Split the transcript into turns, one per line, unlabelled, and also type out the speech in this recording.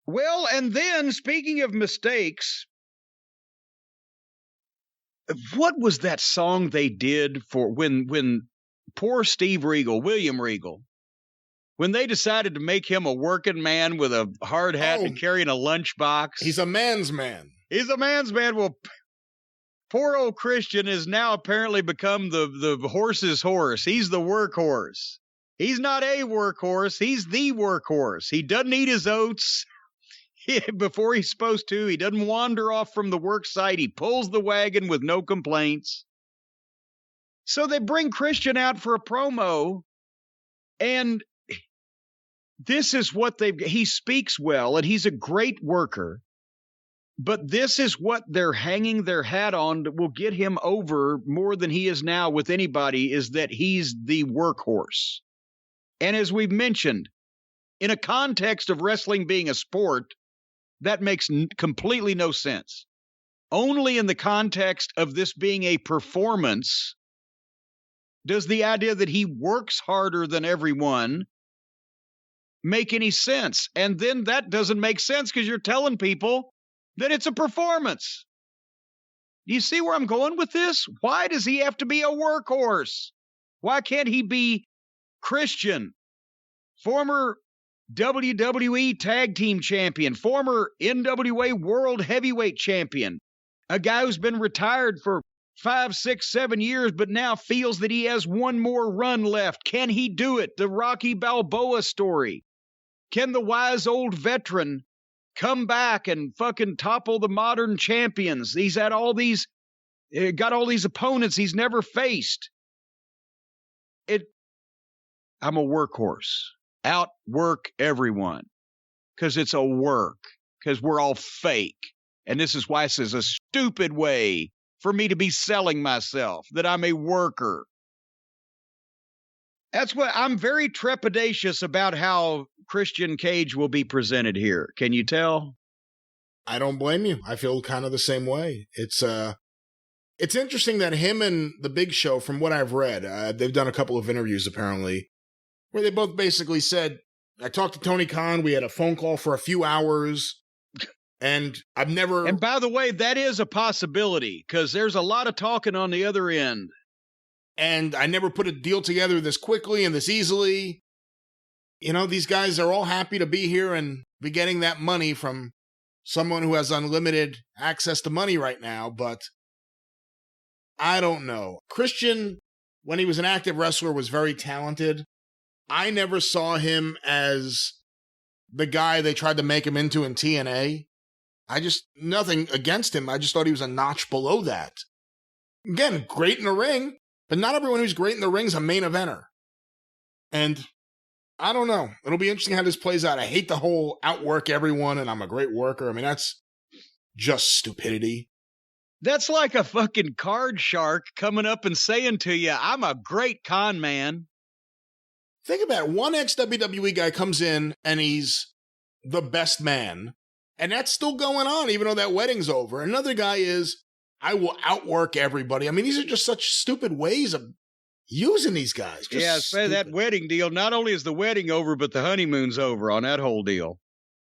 Well, and then, speaking of mistakes, what was that song they did for when poor William Regal, when they decided to make him a working man with a hard hat and carrying a lunchbox?
He's a man's man.
He's a man's man. Well, poor old Christian has now apparently become the horse's horse. He's the workhorse. He's not a workhorse. He's the workhorse. He doesn't eat his oats before he's supposed to. He doesn't wander off from the work site. He pulls the wagon with no complaints. So they bring Christian out for a promo, and this is what he speaks well, and he's a great worker. But this is what they're hanging their hat on that will get him over more than he is now with anybody, is that he's the workhorse. And as we've mentioned, in a context of wrestling being a sport, that makes completely no sense. Only in the context of this being a performance does the idea that he works harder than everyone make any sense. And then that doesn't make sense because you're telling people that it's a performance. Do you see where I'm going with this? Why does he have to be a workhorse? Why can't he be Christian, former WWE Tag Team Champion, former NWA World Heavyweight Champion, a guy who's been retired for 5, 6, 7 years, but now feels that he has one more run left. Can he do it? The Rocky Balboa story. Can the wise old veteran come back and fucking topple the modern champions? He's had got all these opponents he's never faced. I'm a workhorse. Outwork everyone. Because it's a work. Because we're all fake. And this is why this is a stupid way for me to be selling myself, that I'm a worker. That's what I'm very trepidatious about how Christian Cage will be presented here. Can you tell?
I don't blame you. I feel kind of the same way. It's interesting that him and the Big Show, from what I've read, they've done a couple of interviews apparently, where they both basically said, I talked to Tony Khan, we had a phone call for a few hours, and I've never...
And by the way, that is a possibility, because there's a lot of talking on the other end.
And I never put a deal together this quickly and this easily. You know, these guys are all happy to be here and be getting that money from someone who has unlimited access to money right now, but I don't know. Christian, when he was an active wrestler, was very talented. I never saw him as the guy they tried to make him into in TNA. Nothing against him. I just thought he was a notch below that. Again, great in the ring, but not everyone who's great in the ring is a main eventer. And I don't know. It'll be interesting how this plays out. I hate the whole outwork everyone and I'm a great worker. I mean, that's just stupidity.
That's like a fucking card shark coming up and saying to you, I'm a great con man.
Think about it. One ex-WWE guy comes in and he's the best man. And that's still going on, even though that wedding's over. Another guy is, I will outwork everybody. I mean, these are just such stupid ways of using these guys.
Just that wedding deal. Not only is the wedding over, but the honeymoon's over on that whole deal.